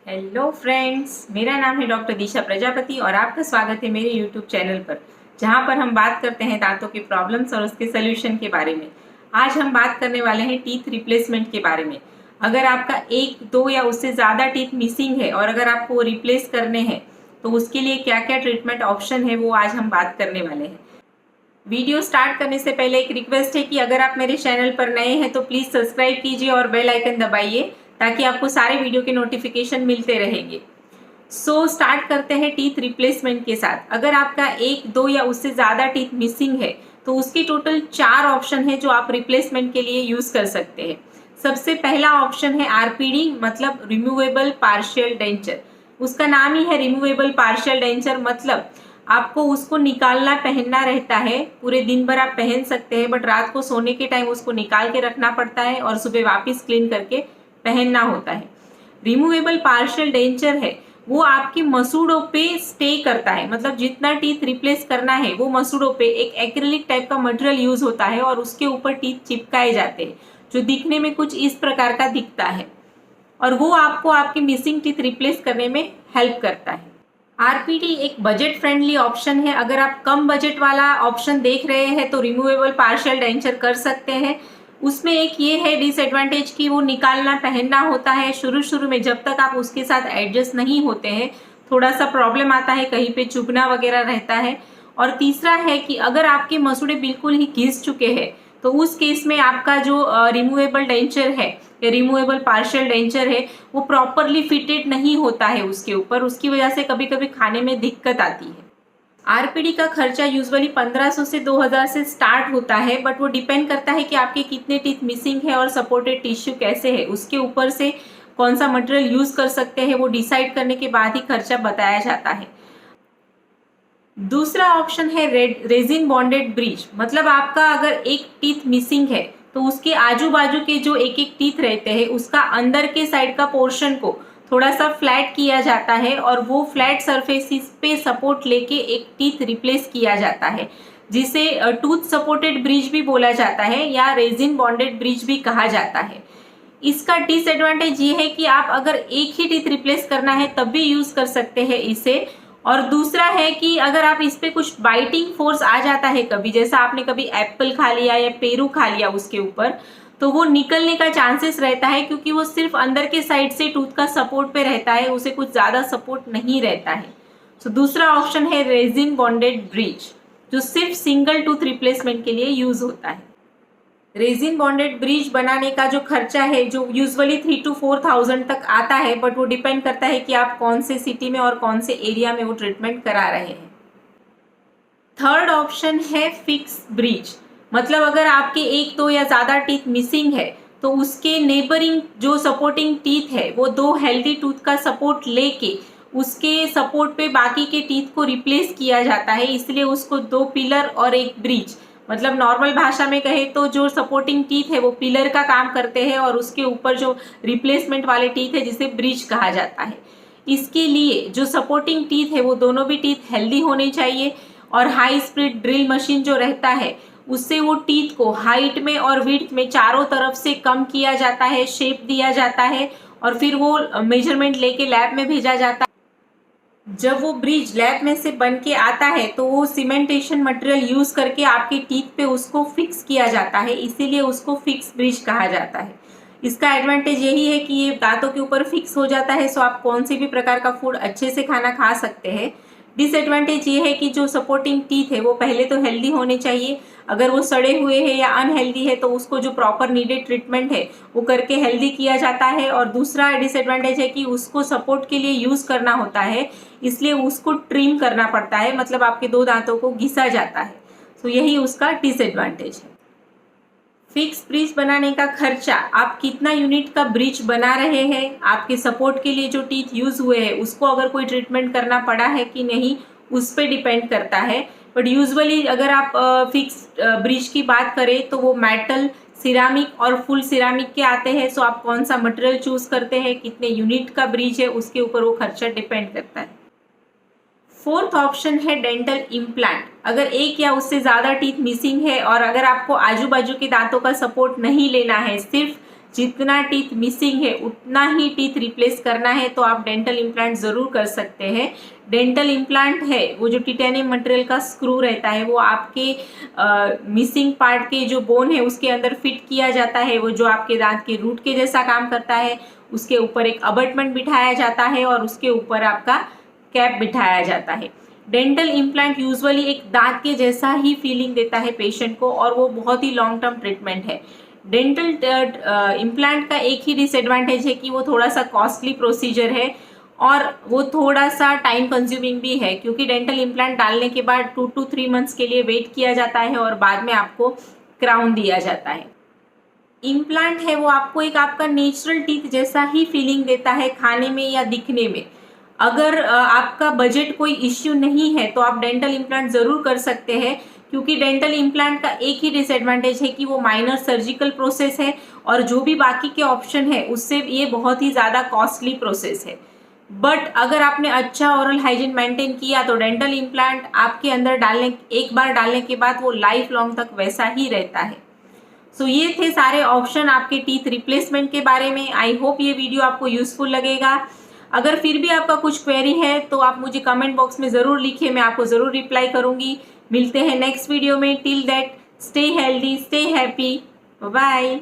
Hello friends, मेरा नाम है डॉक्टर दिशा प्रजापति और आपका स्वागत है मेरे यूट्यूब चैनल पर, जहां पर हम बात करते हैं दांतों के प्रॉब्लम्स और उसके सोल्यूशन के बारे में। आज हम बात करने वाले हैं टीथ रिप्लेसमेंट के बारे में। अगर आपका एक, दो या उससे ज़्यादा टीथ मिसिंग है और अगर आपको वो रिप्लेस करने हैं तो उसके लिए क्या क्या ट्रीटमेंट ऑप्शन है वो आज हम बात करने वाले हैं। वीडियो स्टार्ट करने से पहले एक रिक्वेस्ट है कि अगर आप मेरे चैनल पर नए हैं तो प्लीज़ सब्सक्राइब कीजिए और बेल आइकन दबाइए ताकि आपको सारे वीडियो के नोटिफिकेशन मिलते रहेंगे। स्टार्ट करते हैं टीथ रिप्लेसमेंट के साथ। अगर आपका एक, दो या उससे ज़्यादा टीथ मिसिंग है तो उसकी टोटल 4 ऑप्शन है जो आप रिप्लेसमेंट के लिए यूज़ कर सकते हैं। सबसे पहला ऑप्शन है आरपीडी, मतलब रिमूवेबल पार्शियल डेंचर। उसका नाम ही है रिमूवेबल पार्शियल डेंचर, मतलब आपको उसको निकालना पहनना रहता है। पूरे दिन भर आप पहन सकते हैं, बट रात को सोने के टाइम उसको निकाल के रखना पड़ता है और सुबह वापस क्लीन करके पहनना होता है। रिमूवेबल पार्शियल डेंचर है वो आपकी मसूड़ों पे स्टे करता है, मतलब जितना टीथ रिप्लेस करना है वो मसूड़ों पे एक एक्रिलिक टाइप का मटेरियल यूज होता है और उसके ऊपर टीथ चिपकाए जाते हैं, जो दिखने में कुछ इस प्रकार का दिखता है और वो आपको आपकी मिसिंग टीथ रिप्लेस करने में हेल्प करता है। आरपीडी एक बजट फ्रेंडली ऑप्शन है। अगर आप कम बजट वाला ऑप्शन देख रहे हैं तो रिमूवेबल पार्शियल डेंचर कर सकते हैं। उसमें एक ये है डिसएडवांटेज कि वो निकालना पहनना होता है शुरू शुरू में, जब तक आप उसके साथ एडजस्ट नहीं होते हैं थोड़ा सा प्रॉब्लम आता है, कहीं पे चुभना वगैरह रहता है। और तीसरा है कि अगर आपके मसूड़े बिल्कुल ही घिस चुके हैं तो उस केस में आपका जो रिमूवेबल डेंचर है या रिमूवेबल पार्शियल डेंचर है वो प्रॉपरली फिटेड नहीं होता है उसके ऊपर, उसकी वजह से कभी कभी खाने में दिक्कत आती है। आरपीडी का खर्चा यूजुअली 1500 से 2000 से स्टार्ट होता है, बट वो डिपेंड करता है कि आपके कितने टीथ मिसिंग है और सपोर्टेड टिश्यू कैसे है, उसके ऊपर से कौन सा मटेरियल यूज कर सकते हैं वो डिसाइड करने के बाद ही खर्चा बताया जाता है। दूसरा ऑप्शन है रेजिन बॉन्डेड ब्रिज, मतलब आपका अगर एक टीथ मिसिंग है तो उसके आजू बाजू के जो एक एक टीथ रहते हैं उसका अंदर के साइड का पोर्शन को थोड़ा सा फ्लैट किया जाता है और वो फ्लैट सरफेसिस पे सपोर्ट लेके एक टीथ रिप्लेस किया जाता है, जिसे टूथ सपोर्टेड ब्रिज भी बोला जाता है या रेजिन बॉन्डेड ब्रिज भी कहा जाता है। इसका डिसएडवांटेज ये है कि आप अगर एक ही टीथ रिप्लेस करना है तब भी यूज कर सकते हैं इसे, और दूसरा है कि अगर आप इस पे कुछ बाइटिंग फोर्स आ जाता है कभी, जैसा आपने कभी एप्पल खा लिया या पेरू खा लिया उसके ऊपर, तो वो निकलने का चांसेस रहता है, क्योंकि वो सिर्फ अंदर के साइड से टूथ का सपोर्ट पे रहता है, उसे कुछ ज़्यादा सपोर्ट नहीं रहता है। तो दूसरा ऑप्शन है रेजिन बॉन्डेड ब्रिज, जो सिर्फ सिंगल टूथ रिप्लेसमेंट के लिए यूज होता है। रेजिन बॉन्डेड ब्रिज बनाने का जो खर्चा है जो यूजुअली 3 to 4,000 तक आता है, बट वो डिपेंड करता है कि आप कौन से सिटी में और कौन से एरिया में वो ट्रीटमेंट करा रहे हैं। थर्ड ऑप्शन है फिक्स ब्रिज, मतलब अगर आपके एक, दो या ज़्यादा टीथ मिसिंग है तो उसके नेबरिंग जो सपोर्टिंग टीथ है वो 2 हेल्दी टूथ का सपोर्ट लेके उसके सपोर्ट पे बाकी के टीथ को रिप्लेस किया जाता है, इसलिए उसको 2 पिलर और एक ब्रिज, मतलब नॉर्मल भाषा में कहे तो जो सपोर्टिंग टीथ है वो पिलर का काम करते हैं और उसके ऊपर जो रिप्लेसमेंट वाले टीथ है जिसे ब्रिज कहा जाता है। इसके लिए जो सपोर्टिंग टीथ है वो दोनों भी टीथ हेल्दी होने चाहिए और हाई स्पीड ड्रिल मशीन जो रहता है उससे वो टीथ को हाइट में और विड्थ में चारों तरफ से कम किया जाता है, शेप दिया जाता है और फिर वो मेजरमेंट लेके लैब में भेजा जाता है। जब वो ब्रिज लैब में से बन के आता है तो वो सीमेंटेशन मटेरियल यूज करके आपके टीथ पे उसको फिक्स किया जाता है, इसीलिए उसको फिक्स ब्रिज कहा जाता है। इसका एडवांटेज यही है कि ये दांतों के ऊपर फिक्स हो जाता है, सो आप कौन से भी प्रकार का फूड अच्छे से खाना खा सकते हैं। डिसएडवांटेज ये है कि जो सपोर्टिंग टीथ है वो पहले तो हेल्दी होने चाहिए, अगर वो सड़े हुए हैं या अनहेल्दी है तो उसको जो प्रॉपर नीडेड ट्रीटमेंट है वो करके हेल्दी किया जाता है। और दूसरा डिसएडवांटेज है कि उसको सपोर्ट के लिए यूज़ करना होता है, इसलिए उसको ट्रिम करना पड़ता है, मतलब आपके 2 दांतों को घिसा जाता है। तो यही उसका डिसएडवांटेज है। फिक्स ब्रिज बनाने का खर्चा, आप कितना यूनिट का ब्रिज बना रहे हैं, आपके सपोर्ट के लिए जो टीथ यूज हुए हैं उसको अगर कोई ट्रीटमेंट करना पड़ा है कि नहीं, उस पर डिपेंड करता है। बट यूजुअली अगर आप फिक्स ब्रिज की बात करें तो वो मेटल, सिरामिक और फुल सिरामिक के आते हैं। सो आप कौन सा मटेरियल चूज करते हैं, कितने यूनिट का ब्रिज है, उसके ऊपर वो खर्चा डिपेंड करता है। फोर्थ ऑप्शन है डेंटल इम्प्लांट। अगर एक या उससे ज़्यादा टीथ मिसिंग है और अगर आपको आजू बाजू के दांतों का सपोर्ट नहीं लेना है, सिर्फ जितना टीथ मिसिंग है उतना ही टीथ रिप्लेस करना है, तो आप डेंटल इम्प्लांट ज़रूर कर सकते हैं। डेंटल इम्प्लांट है वो जो टिटेनियम मटेरियल का स्क्रू रहता है, वो आपके मिसिंग पार्ट के जो बोन है उसके अंदर फिट किया जाता है। वो जो आपके दांत के रूट के जैसा काम करता है, उसके ऊपर एक अबटमेंट बिठाया जाता है और उसके ऊपर आपका कैप बिठाया जाता है। डेंटल इम्प्लांट यूजुअली एक दांत के जैसा ही फीलिंग देता है पेशेंट को और वो बहुत ही लॉन्ग टर्म ट्रीटमेंट है। डेंटल इम्प्लांट का एक ही डिसएडवांटेज है कि वो थोड़ा सा कॉस्टली प्रोसीजर है और वो थोड़ा सा टाइम कंज्यूमिंग भी है, क्योंकि डेंटल इम्प्लांट डालने के बाद 2 to 3 मंथ्स के लिए वेट किया जाता है और बाद में आपको क्राउन दिया जाता है। इम्प्लांट है वो आपको एक आपका नेचुरल टीथ जैसा ही फीलिंग देता है खाने में या दिखने में। अगर आपका बजट कोई इश्यू नहीं है तो आप डेंटल इम्प्लांट ज़रूर कर सकते हैं, क्योंकि डेंटल इम्प्लांट का एक ही डिसएडवांटेज है कि वो माइनर सर्जिकल प्रोसेस है और जो भी बाकी के ऑप्शन है उससे ये बहुत ही ज़्यादा कॉस्टली प्रोसेस है। बट अगर आपने अच्छा ओरल हाइजीन मेंटेन किया तो डेंटल इम्प्लांट आपके अंदर एक बार डालने के बाद वो लाइफ लॉन्ग तक वैसा ही रहता है। सो ये थे सारे ऑप्शन आपके टीथ रिप्लेसमेंट के बारे में। आई होप ये वीडियो आपको यूजफुल लगेगा। अगर फिर भी आपका कुछ क्वेरी है तो आप मुझे कमेंट बॉक्स में ज़रूर लिखिए, मैं आपको ज़रूर रिप्लाई करूँगी। मिलते हैं नेक्स्ट वीडियो में। Till that stay healthy, stay happy, bye.